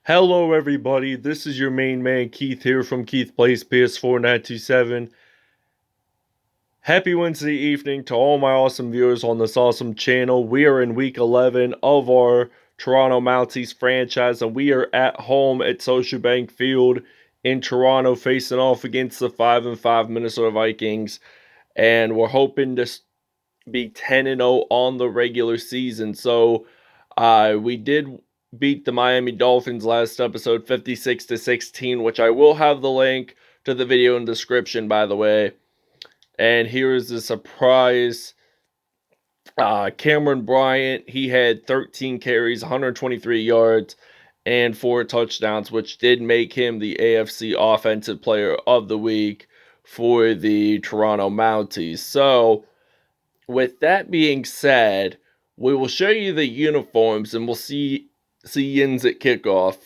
Hello everybody, this is your main man Keith here from Keith Plays PS4 927. Happy Wednesday evening to all my awesome viewers on this awesome channel. We are in week 11 of our Toronto Mounties franchise, and we are at home at Scotiabank Field in Toronto facing off against the 5-5 Minnesota Vikings, and we're hoping to be 10-0 on the regular season. So we did beat the Miami Dolphins last episode 56-16, which I will have the link to the video in the description, by the way. And here is the surprise. Cameron Bryant, he had 13 carries, 123 yards, and 4 touchdowns, which did make him the AFC Offensive Player of the Week for the Toronto Mounties. So, with that being said, we will show you the uniforms and we'll see Yins at kickoff.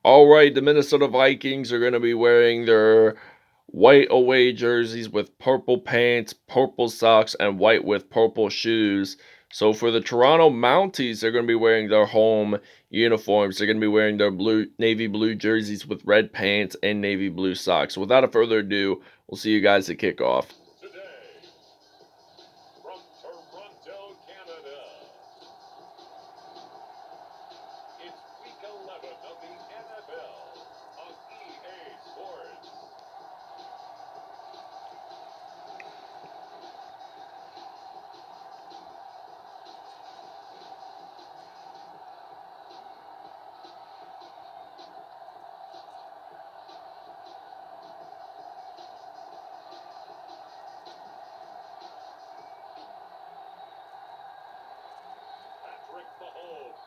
Alright, the Minnesota Vikings are going to be wearing their white away jerseys with purple pants, purple socks, and white with purple shoes. So for the Toronto Mounties, they're going to be wearing their home uniforms. They're going to be wearing their navy blue jerseys with red pants and navy blue socks. So without further ado, we'll see you guys at kickoff. From Toronto, Canada, it's week 11 of the NFL on EA Sports. Patrick Mahomes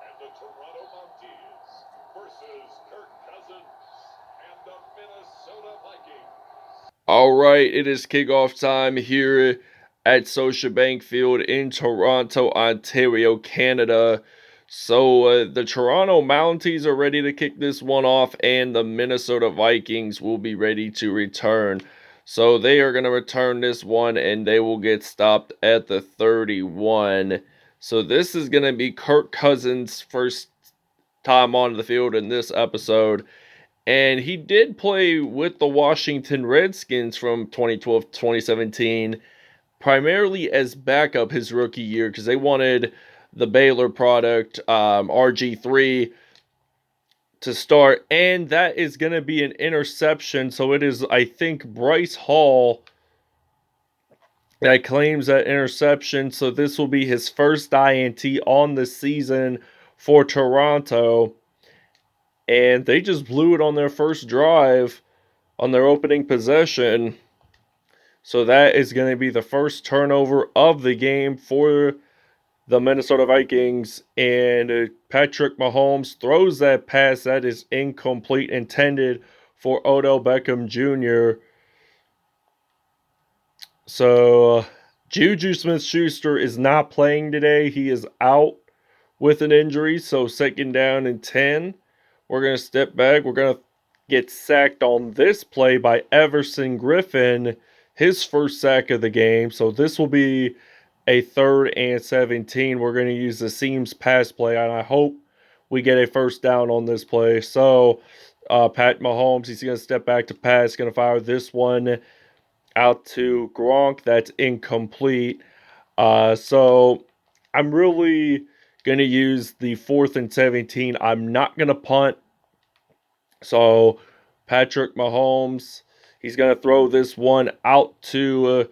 and the Toronto Mounties versus Kirk Cousins and the Minnesota Vikings. Alright, it is kickoff time here at Scotiabank Field in Toronto, Ontario, Canada. So the Toronto Mounties are ready to kick this one off, and the Minnesota Vikings will be ready to return. So they are going to return this one, and they will get stopped at the 31. So this is going to be Kirk Cousins' first time on the field in this episode. And he did play with the Washington Redskins from 2012 to 2017, primarily as backup his rookie year because they wanted the Baylor product, RG3, to start. And that is going to be an interception. So it is, I think, Bryce Hall that claims that interception. So this will be his first INT on the season for Toronto. And they just blew it on their first drive on their opening possession. So that is going to be the first turnover of the game for the Minnesota Vikings. And Patrick Mahomes throws that pass that is incomplete, intended for Odell Beckham Jr. So Juju Smith-Schuster is not playing today. He is out with an injury. So second down and 10. We're going to step back. We're going to get sacked on this play by Everson Griffin, his first sack of the game. So this will be a 3rd and 17. We're going to use the seams pass play, and I hope we get a first down on this play. So Pat Mahomes, he's going to step back to pass, going to fire this one out to Gronk. That's incomplete. So I'm really going to use the 4th and 17. I'm not going to punt. So Patrick Mahomes, he's going to throw this one out to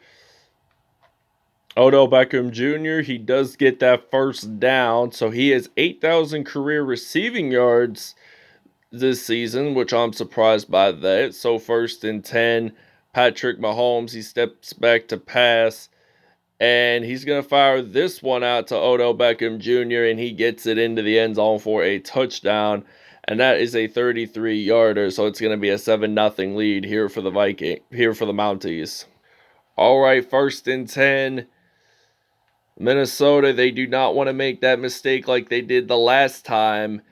Odell Beckham Jr. He does get that first down. So he has 8,000 career receiving yards this season, which I'm surprised by that. So 1st and 10, Patrick Mahomes, he steps back to pass. And he's going to fire this one out to Odell Beckham Jr. and he gets it into the end zone for a touchdown. And that is a 33-yarder, so it's going to be a 7-0 lead here for the Mounties. All right, 1st and 10. Minnesota, they do not want to make that mistake like they did the last time.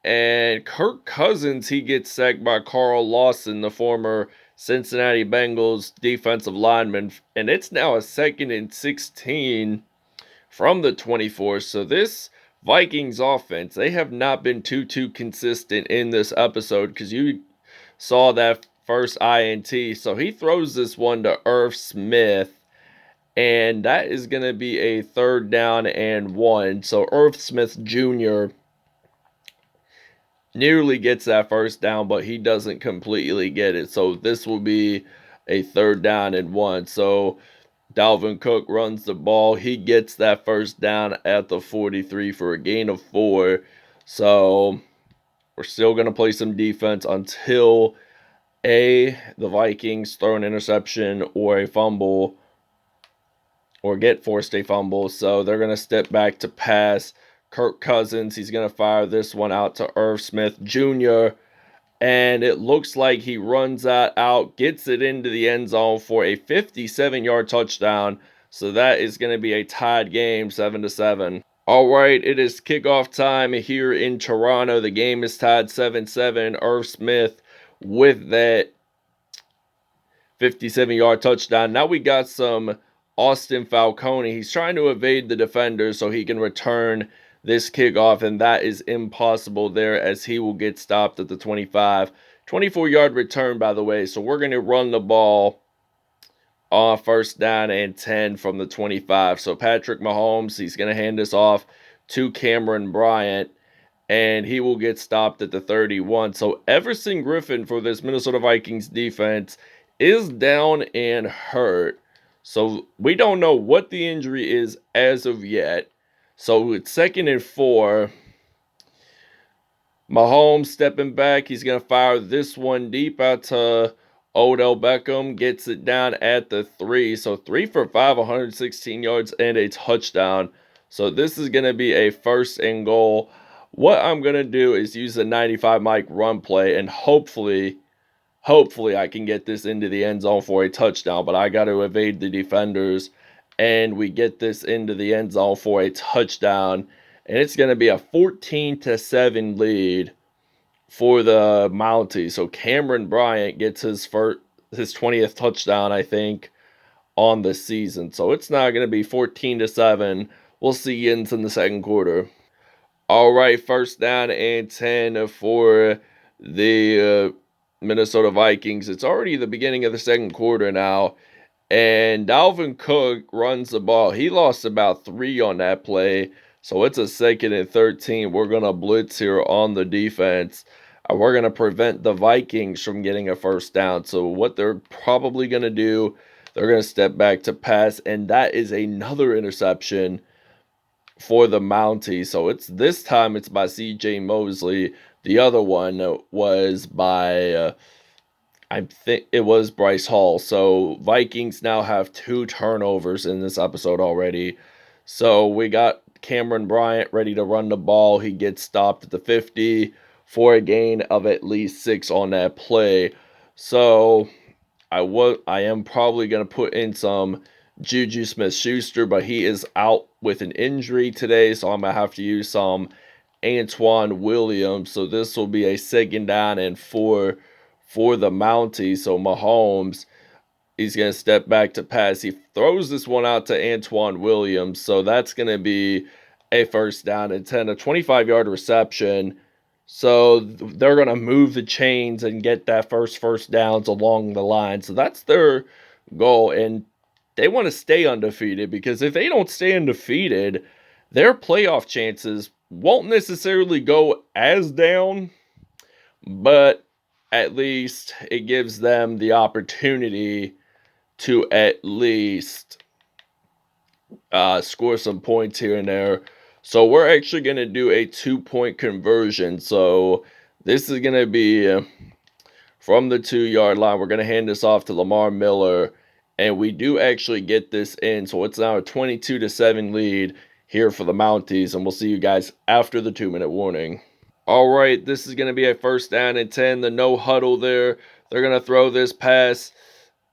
And Kirk Cousins, he gets sacked by Carl Lawson, the former Cincinnati Bengals defensive lineman. And it's now a 2nd and 16 from the 24. So this Vikings offense, they have not been too consistent in this episode because you saw that first INT. So he throws this one to Irv Smith, and that is going to be a 3rd down and 1. So Irv Smith Jr. nearly gets that first down, but he doesn't completely get it. So this will be a 3rd down and 1. So Dalvin Cook runs the ball. He gets that first down at the 43 for a gain of 4. So we're still going to play some defense until the Vikings throw an interception or a fumble or get forced a fumble. So they're going to step back to pass. Kirk Cousins, he's going to fire this one out to Irv Smith Jr. And it looks like he runs that out, gets it into the end zone for a 57-yard touchdown. So that is going to be a tied game, 7-7. All right, it is kickoff time here in Toronto. The game is tied 7-7. Irv Smith with that 57-yard touchdown. Now we got some Austin Falcone. He's trying to evade the defenders so he can return this kickoff, and that is impossible there as he will get stopped at the 25. 24-yard return, by the way, so we're going to run the ball on 1st down and 10 from the 25. So Patrick Mahomes, he's going to hand this off to Cameron Bryant, and he will get stopped at the 31. So Everson Griffin for this Minnesota Vikings defense is down and hurt. So we don't know what the injury is as of yet. So it's 2nd and 4. Mahomes stepping back. He's going to fire this one deep out to Odell Beckham. Gets it down at the 3. So 3 for 5, 116 yards and a touchdown. So this is going to be a 1st and goal. What I'm going to do is use the 95 mic run play, and hopefully I can get this into the end zone for a touchdown, but I got to evade the defenders, and we get this into the end zone for a touchdown, and it's going to be a 14-7 lead for the Mounties. So Cameron Bryant gets his 20th touchdown, I think, on the season. So it's not going to be 14-7. We'll see ends in the 2nd quarter. All right, 1st down and 10 for the Minnesota Vikings. It's already the beginning of the 2nd quarter now, and Dalvin Cook runs the ball. He lost about 3 on that play, so it's a 2nd and 13. We're going to blitz here on the defense. We're going to prevent the Vikings from getting a 1st down. So what they're probably going to do, they're going to step back to pass, and that is another interception for the Mounties. So this time it's by C.J. Mosley. The other one was by I think it was Bryce Hall. So Vikings now have 2 turnovers in this episode already. So we got Cameron Bryant ready to run the ball. He gets stopped at the 50 for a gain of at least 6 on that play. So I am probably going to put in some Juju Smith-Schuster, but he is out with an injury today, so I'm going to have to use some Antoine Williams. So this will be a 2nd down and 4 for the Mounties. So Mahomes, he's going to step back to pass. He throws this one out to Antoine Williams, so that's going to be a 1st down and 10, a 25-yard reception. So they're going to move the chains and get that first downs along the line. So that's their goal, and they want to stay undefeated, because if they don't stay undefeated, their playoff chances won't necessarily go as down, but at least it gives them the opportunity to at least score some points here and there. So we're actually going to do a 2-point conversion. So this is going to be from the 2-yard line. We're going to hand this off to Lamar Miller, and we do actually get this in. So it's now a 22-7 lead here for the Mounties, and we'll see you guys after the 2-minute warning. All right, this is going to be a 1st down and 10. The no huddle there. They're going to throw this pass,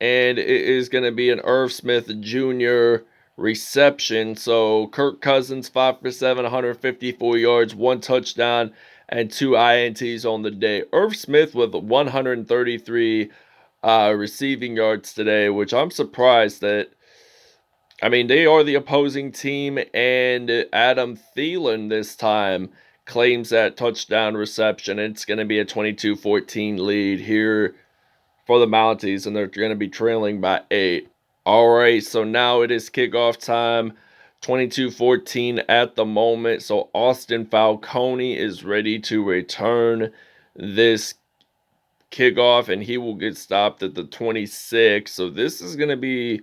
and it is going to be an Irv Smith Jr. reception. So Kirk Cousins, 5 for 7, 154 yards, 1 touchdown, and 2 INTs on the day. Irv Smith with 133 receiving yards today, which I'm surprised that I mean, they are the opposing team, and Adam Thielen this time claims that touchdown reception. It's going to be a 22-14 lead here for the Mounties, and they're going to be trailing by 8. All right, so now it is kickoff time. 22-14 at the moment. So Austin Falcone is ready to return this kickoff, and he will get stopped at the 26. So this is going to be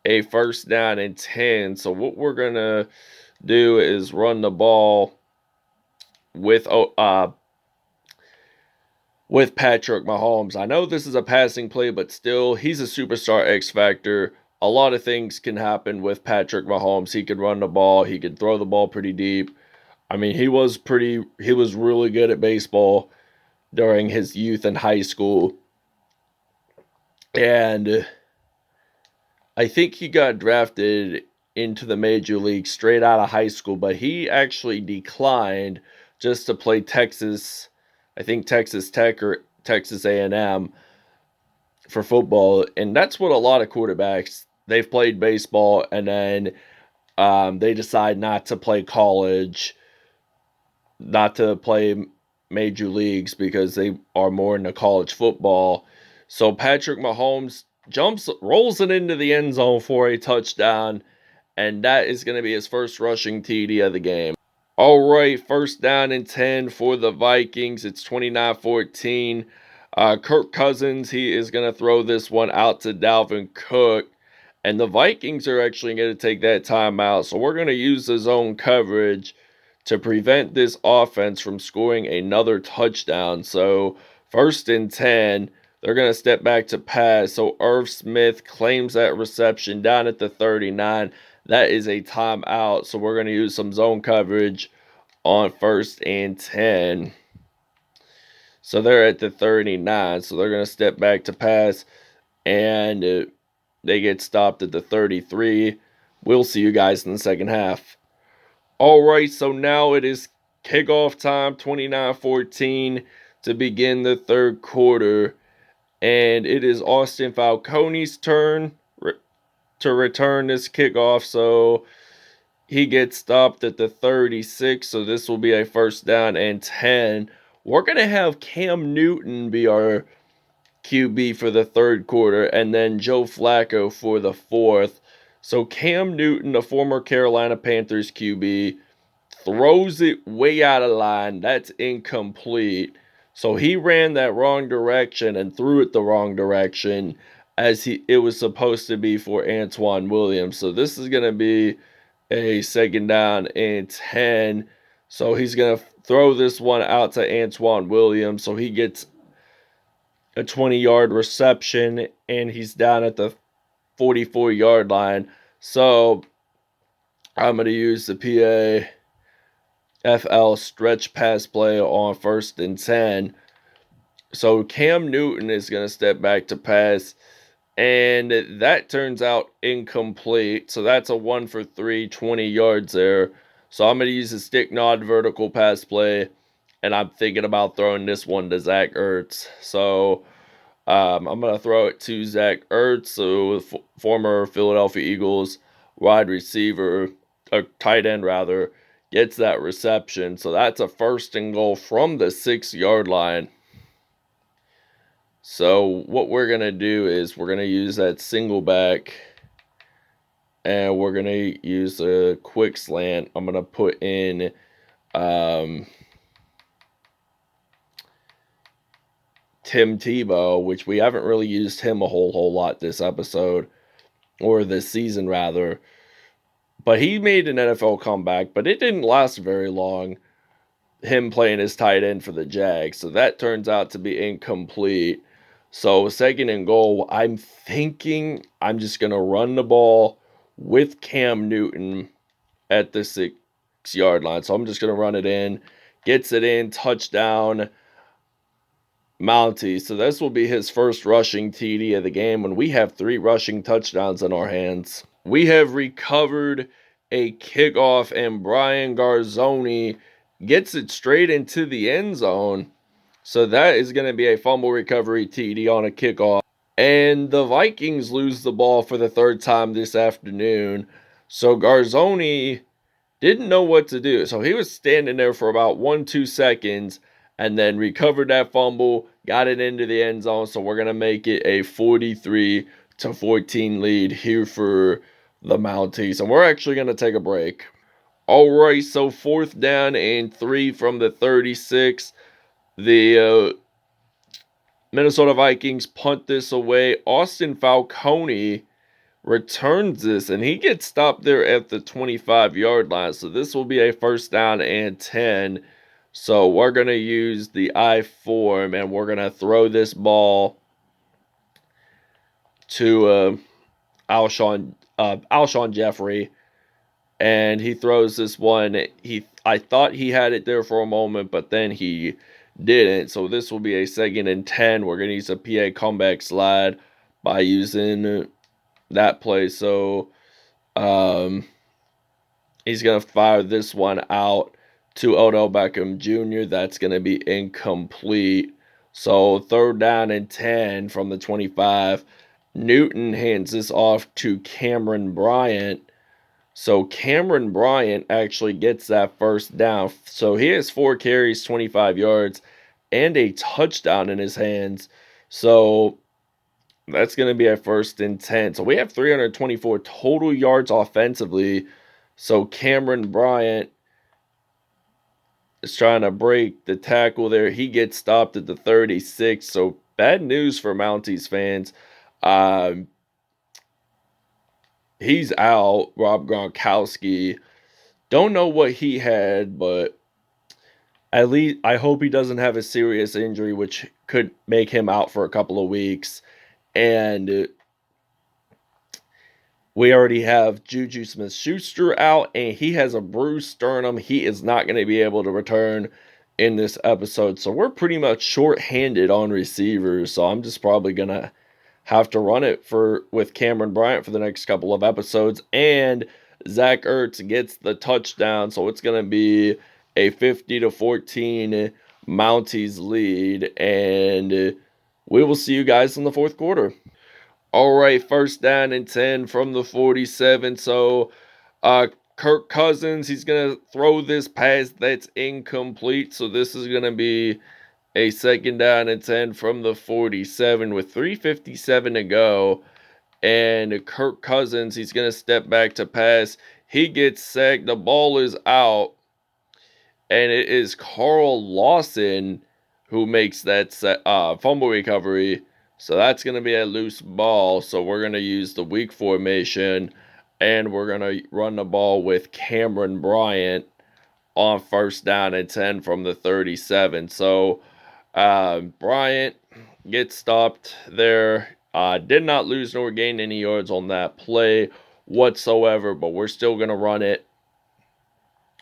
a first down and 10. So what we're going to do is run the ball with Patrick Mahomes. I know this is a passing play, but still, he's a superstar X Factor. A lot of things can happen with Patrick Mahomes. He could run the ball. He could throw the ball pretty deep. I mean, he was really good at baseball during his youth and high school. And I think he got drafted into the major league straight out of high school, but he actually declined just to play Texas, I think Texas Tech or Texas A&M for football. And that's what a lot of quarterbacks, they've played baseball and then they decide not to play college, not to play major leagues because they are more into college football. So Patrick Mahomes rolls it into the end zone for a touchdown, and that is going to be his first rushing TD of the game. All right, first down and 10 for the Vikings. It's 29-14. Kirk Cousins, he is going to throw this one out to Dalvin Cook, and the Vikings are actually going to take that timeout. So we're going to use the zone coverage to prevent this offense from scoring another touchdown. So first and 10, they're going to step back to pass. So Irv Smith claims that reception down at the 39. That is a timeout. So we're going to use some zone coverage on first and 10. So they're at the 39. So they're going to step back to pass. And they get stopped at the 33. We'll see you guys in the second half. All right, so now it is kickoff time, 29-14 to begin the third quarter. And it is Austin Falcone's turn to return this kickoff. So he gets stopped at the 36. So this will be a first down and 10. We're going to have Cam Newton be our QB for the third quarter, and then Joe Flacco for the fourth. So Cam Newton, the former Carolina Panthers QB, throws it way out of line. That's incomplete. So he ran that wrong direction and threw it the wrong direction as it was supposed to be for Antoine Williams. So this is going to be a second down and 10. So he's going to throw this one out to Antoine Williams. So he gets a 20-yard reception, and he's down at the 44-yard line. So I'm going to use the PAFL stretch pass play on first and 10. So Cam Newton is going to step back to pass, and that turns out incomplete. So that's a 1 for 3, 20 yards there. So I'm going to use a stick nod vertical pass play, and I'm thinking about throwing this one to Zach Ertz. So I'm going to throw it to Zach Ertz, so former Philadelphia Eagles wide receiver, tight end rather, gets that reception. So that's a first and goal from the 6-yard line. So what we're going to do is we're going to use that single back, and we're going to use a quick slant. I'm going to put in Tim Tebow, which we haven't really used him a whole lot this episode, or this season rather. But he made an NFL comeback, but it didn't last very long, him playing his tight end for the Jags. So that turns out to be incomplete. So second and goal, I'm thinking I'm just going to run the ball with Cam Newton at the 6-yard line. So I'm just going to run it in, gets it in, touchdown, Mounties. So this will be his first rushing TD of the game when we have 3 rushing touchdowns in our hands. We have recovered a kickoff, and Brian Garzoni gets it straight into the end zone. So that is going to be a fumble recovery TD on a kickoff. And the Vikings lose the ball for the third time this afternoon. So Garzoni didn't know what to do. So he was standing there for about 1-2 seconds and then recovered that fumble, got it into the end zone. So we're going to make it a 43-14 lead here for the Mounties. And we're actually going to take a break. All right, so 4th down and 3 from the 36. The Minnesota Vikings punt this away. Austin Falcone returns this, and he gets stopped there at the 25-yard line. So this will be a 1st down and 10. So we're going to use the I form, and we're going to throw this ball to Alshon Jeffrey. And he throws this one. I thought he had it there for a moment, but then he didn't. So this will be a 2nd and 10. We're going to use a PA comeback slide by using that play. So he's going to fire this one out to Odell Beckham Jr. That's going to be incomplete. So 3rd down and 10 from the 25. Newton hands this off to Cameron Bryant. So Cameron Bryant actually gets that 1st down. So he has 4 carries, 25 yards, and a touchdown in his hands. So that's going to be a 1st and 10. So we have 324 total yards offensively. So Cameron Bryant is trying to break the tackle there. He gets stopped at the 36. So bad news for Mounties fans. He's out, Rob Gronkowski. Don't know what he had, but at least I hope he doesn't have a serious injury, which could make him out for a couple of weeks. And we already have Juju Smith-Schuster out, and he has a bruised sternum. He is not going to be able to return in this episode. So we're pretty much short-handed on receivers. So I'm just probably going to have to run it with Cameron Bryant for the next couple of episodes. And Zach Ertz gets the touchdown. So it's going to be a 50-14 Mounties lead. And we will see you guys in the 4th quarter. All right, 1st down and 10 from the 47. So Kirk Cousins, he's going to throw this pass that's incomplete. So this is going to be a 2nd down and 10 from the 47 with 3:57 to go. And Kirk Cousins, he's going to step back to pass. He gets sacked. The ball is out. And it is Carl Lawson who makes that fumble recovery. So that's going to be a loose ball. So we're going to use the weak formation. And we're going to run the ball with Cameron Bryant on 1st down and 10 from the 37. So Bryant gets stopped there. Did not lose nor gain any yards on that play whatsoever, but we're still going to run it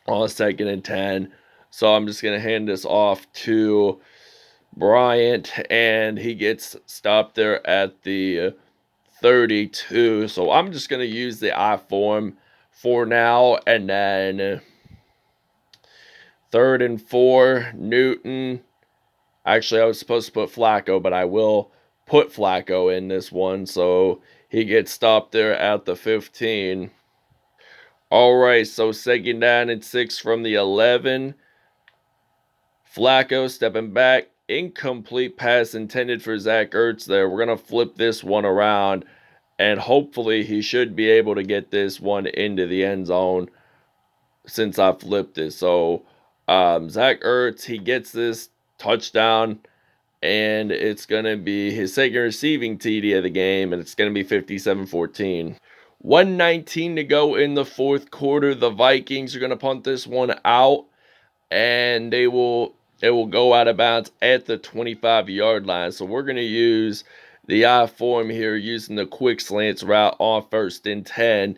on 2nd and 10. So I'm just going to hand this off to Bryant, and he gets stopped there at the 32. So I'm just going to use the I form for now, and then 3rd and 4, Newton. Actually, I was supposed to put Flacco, but I will put Flacco in this one. So he gets stopped there at the 15. All right, so 2nd down and 6 from the 11. Flacco stepping back. Incomplete pass intended for Zach Ertz there. We're going to flip this one around, and hopefully he should be able to get this one into the end zone since I flipped it. So Zach Ertz, he gets this touchdown, and it's going to be his 2nd receiving TD of the game, and it's going to be 57-14. 1:19 to go in the 4th quarter. The Vikings are going to punt this one out, and it will go out of bounds at the 25-yard line. So we're going to use the I form here using the quick slants route on 1st and 10.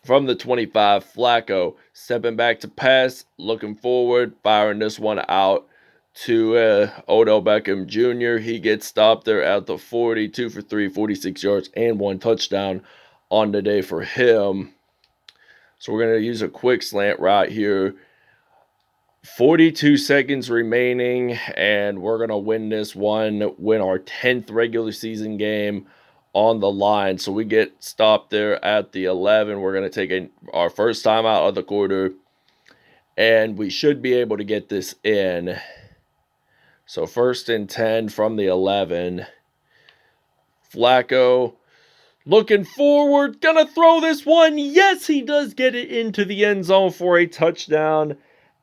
From the 25, Flacco stepping back to pass, looking forward, firing this one out to Odell Beckham Jr. He gets stopped there at the 40, 2 for 3, 46 yards, and 1 touchdown on the day for him. So we're going to use a quick slant right here. 42 seconds remaining, and we're going to win this one, win our 10th regular season game on the line. So we get stopped there at the 11. We're going to take our first time out of the quarter, and we should be able to get this in. So 1st and 10 from the 11. Flacco looking forward, gonna throw this one. Yes, he does get it into the end zone for a touchdown.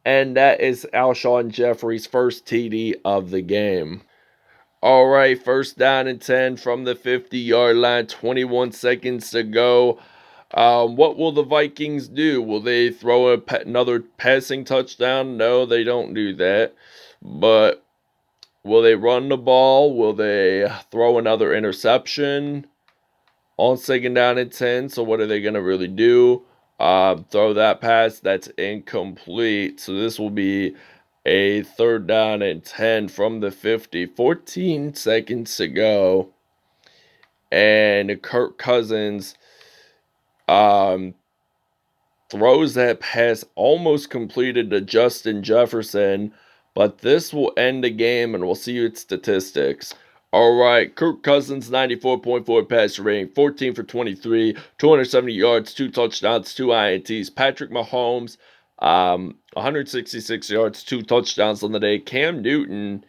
And that is Alshon Jeffrey's first TD of the game. All right, 1st down and 10 from the 50-yard line, 21 seconds to go. What will the Vikings do? Will they throw another passing touchdown? No, they don't do that. But will they run the ball? Will they throw another interception on 2nd down and 10? So what are they going to really do? Throw that pass. That's incomplete. So this will be a 3rd down and 10 from the 50. 14 seconds to go. And Kirk Cousins throws that pass almost completed to Justin Jefferson. But this will end the game, and we'll see its statistics. All right, Kirk Cousins, 94.4 passer rating, 14 for 23, 270 yards, 2 touchdowns, 2 INTs. Patrick Mahomes, 166 yards, 2 touchdowns on the day. Cam Newton,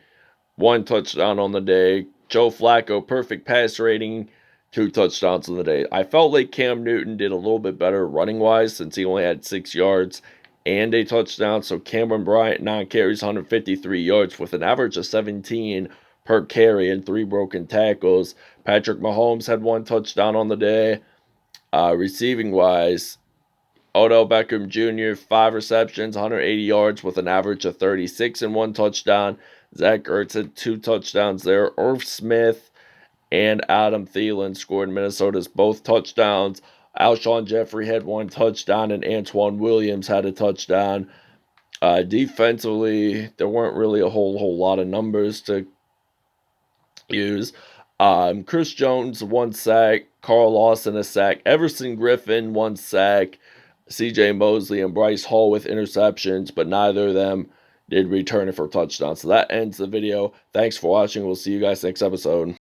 1 touchdown on the day. Joe Flacco, perfect pass rating, 2 touchdowns on the day. I felt like Cam Newton did a little bit better running-wise since he only had 6 yards and a touchdown. So Cameron Bryant, 9 carries, 153 yards with an average of 17 per carry and 3 broken tackles. Patrick Mahomes had 1 touchdown on the day. Receiving-wise, Odell Beckham Jr., 5 receptions, 180 yards with an average of 36 and 1 touchdown. Zach Ertz had 2 touchdowns there. Irv Smith and Adam Thielen scored Minnesota's both touchdowns. Alshon Jeffrey had 1 touchdown, and Antoine Williams had a touchdown. Defensively, there weren't really a whole lot of numbers to use. Chris Jones, 1 sack. Carl Lawson, a sack. Everson Griffin, 1 sack. C.J. Mosley and Bryce Hall with interceptions, but neither of them did return it for touchdowns. So that ends the video. Thanks for watching. We'll see you guys next episode.